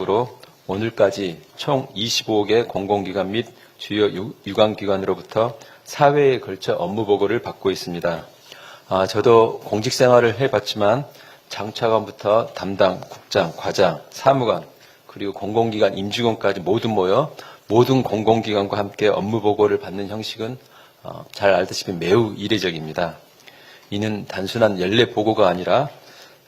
으로 오늘까지 총 25개 공공기관 및 주요 유관기관으로부터 4회에 걸쳐 업무 보고를 받고 있습니다. 저도 공직 생활을 해봤지만 장차관부터 담당 국장, 과장, 사무관, 그리고 공공기관 임직원까지 모두 모여 모든 공공기관과 함께 업무 보고를 받는 형식은 잘 알다시피 매우 이례적입니다. 이는 단순한 연례 보고가 아니라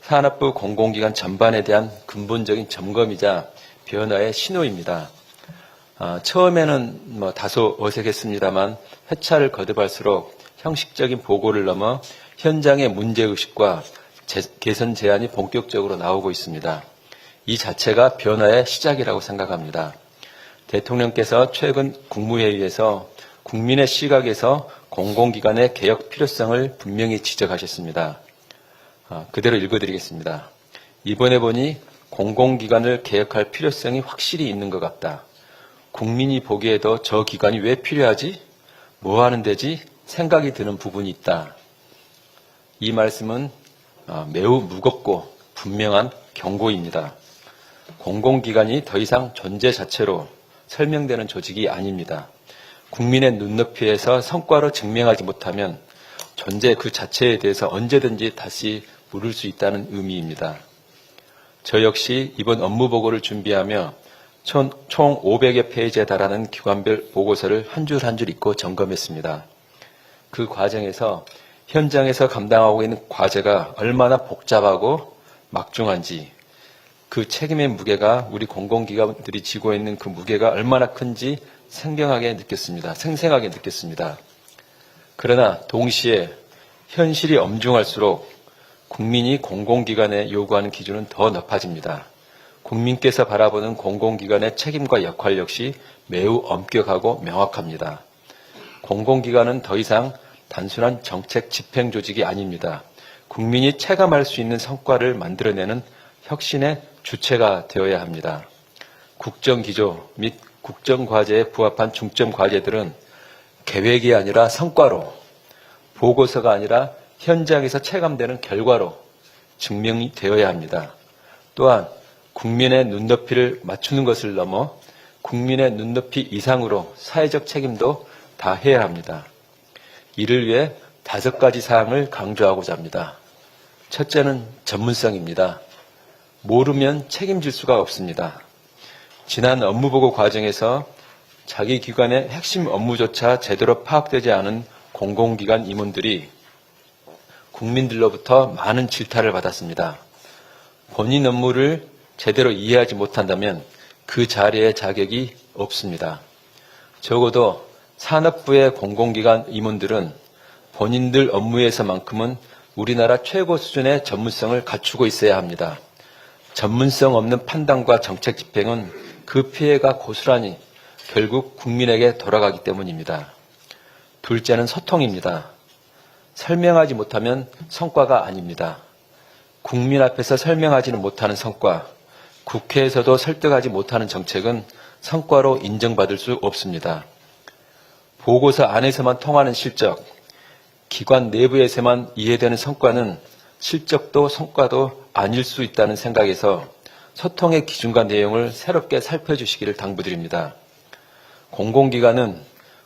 산업부 공공기관 전반에 대한 근본적인 점검이자 변화의 신호입니다. 처음에는 다소 어색했습니다만 회차를 거듭할수록 형식적인 보고를 넘어 현장의 문제의식과 개선 제안이 본격적으로 나오고 있습니다. 이 자체가 변화의 시작이라고 생각합니다. 대통령께서 최근 국무회의에서 국민의 시각에서 공공기관의 개혁 필요성을 분명히 지적하셨습니다. 그대로 읽어드리겠습니다. 이번에 보니 공공기관을 개혁할 필요성이 확실히 있는 것 같다. 국민이 보기에도 저 기관이 왜 필요하지? 뭐 하는 데지? 생각이 드는 부분이 있다. 이 말씀은 매우 무겁고 분명한 경고입니다. 공공기관이 더 이상 존재 자체로 설명되는 조직이 아닙니다. 국민의 눈높이에서 성과로 증명하지 못하면 존재 그 자체에 대해서 언제든지 다시 물을 수 있다는 의미입니다. 저 역시 이번 업무 보고를 준비하며 총 500여 페이지에 달하는 기관별 보고서를 한 줄 한 줄 읽고 점검했습니다. 그 과정에서 현장에서 감당하고 있는 과제가 얼마나 복잡하고 막중한지, 그 책임의 무게가 우리 공공기관들이 지고 있는 그 무게가 얼마나 큰지 생생하게 느꼈습니다. 그러나 동시에 현실이 엄중할수록 국민이 공공기관에 요구하는 기준은 더 높아집니다. 국민께서 바라보는 공공기관의 책임과 역할 역시 매우 엄격하고 명확합니다. 공공기관은 더 이상 단순한 정책 집행 조직이 아닙니다. 국민이 체감할 수 있는 성과를 만들어내는 혁신의 주체가 되어야 합니다. 국정기조 및 국정과제에 부합한 중점 과제들은 계획이 아니라 성과로, 보고서가 아니라 현장에서 체감되는 결과로 증명이 되어야 합니다. 또한 국민의 눈높이를 맞추는 것을 넘어 국민의 눈높이 이상으로 사회적 책임도 다해야 합니다. 이를 위해 5가지 사항을 강조하고자 합니다. 첫째는 전문성입니다. 모르면 책임질 수가 없습니다. 지난 업무보고 과정에서 자기 기관의 핵심 업무조차 제대로 파악되지 않은 공공기관 임원들이 국민들로부터 많은 질타를 받았습니다. 본인 업무를 제대로 이해하지 못한다면 그 자리에 자격이 없습니다. 적어도 산업부의 공공기관 임원들은 본인들 업무에서만큼은 우리나라 최고 수준의 전문성을 갖추고 있어야 합니다. 전문성 없는 판단과 정책 집행은 그 피해가 고스란히 결국 국민에게 돌아가기 때문입니다. 둘째는 소통입니다. 설명하지 못하면 성과가 아닙니다. 국민 앞에서 설명하지는 못하는 성과, 국회에서도 설득하지 못하는 정책은 성과로 인정받을 수 없습니다. 보고서 안에서만 통하는 실적, 기관 내부에서만 이해되는 성과는 실적도 성과도 아닐 수 있다는 생각에서 소통의 기준과 내용을 새롭게 살펴주시기를 당부드립니다. 공공기관은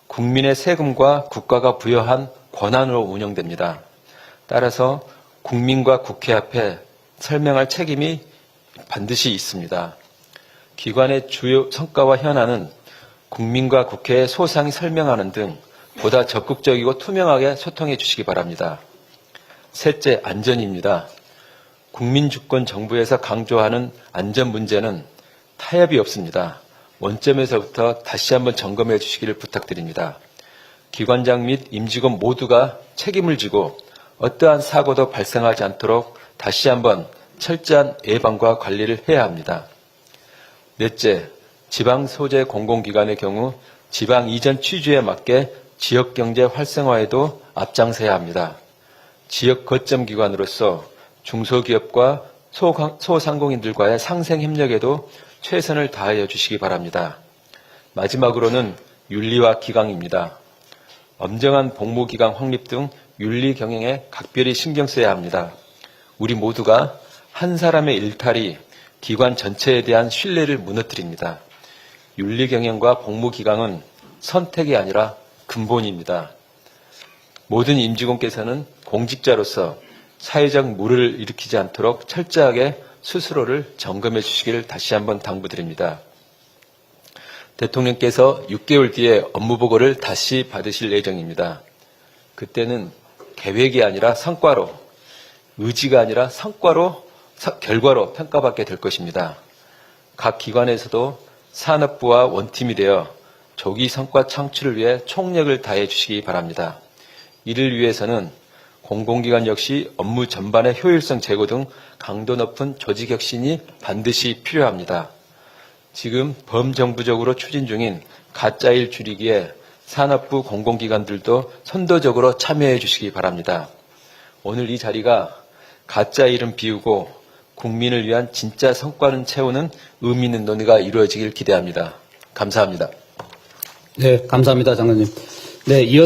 국민의 세금과 국가가 부여한 권한으로 운영됩니다. 따라서 국민과 국회 앞에 설명할 책임이 반드시 있습니다. 기관의 주요 성과와 현안은 국민과 국회에 소상히 설명하는 등 보다 적극적이고 투명하게 소통해 주시기 바랍니다. 셋째, 안전입니다. 국민주권 정부에서 강조하는 안전 문제는 타협이 없습니다. 원점에서부터 다시 한번 점검해 주시기를 부탁드립니다. 기관장 및 임직원 모두가 책임을 지고 어떠한 사고도 발생하지 않도록 다시 한번 철저한 예방과 관리를 해야 합니다. 넷째, 지방 소재 공공기관의 경우 지방 이전 취지에 맞게 지역경제 활성화에도 앞장서야 합니다. 지역 거점 기관으로서 중소기업과 소상공인들과의 상생 협력에도 최선을 다하여 주시기 바랍니다. 마지막으로는 윤리와 기강입니다. 엄정한 복무기강 확립 등 윤리 경영에 각별히 신경 써야 합니다. 우리 모두가 한 사람의 일탈이 기관 전체에 대한 신뢰를 무너뜨립니다. 윤리경영과 복무기강은 선택이 아니라 근본입니다. 모든 임직원께서는 공직자로서 사회적 물을 일으키지 않도록 철저하게 스스로를 점검해 주시기를 다시 한번 당부드립니다. 대통령께서 6개월 뒤에 업무보고를 다시 받으실 예정입니다. 그때는 계획이 아니라 성과로, 의지가 아니라 결과로 평가받게 될 것입니다. 각 기관에서도 산업부와 원팀이 되어 조기 성과 창출을 위해 총력을 다해 주시기 바랍니다. 이를 위해서는 공공기관 역시 업무 전반의 효율성 제고 등 강도 높은 조직 혁신이 반드시 필요합니다. 지금 범정부적으로 추진 중인 가짜일 줄이기에 산업부 공공기관들도 선도적으로 참여해 주시기 바랍니다. 오늘 이 자리가 가짜일은 비우고 국민을 위한 진짜 성과는 채우는 의미 있는 논의가 이루어지길 기대합니다. 감사합니다. 네, 감사합니다, 장관님. 네, 이어서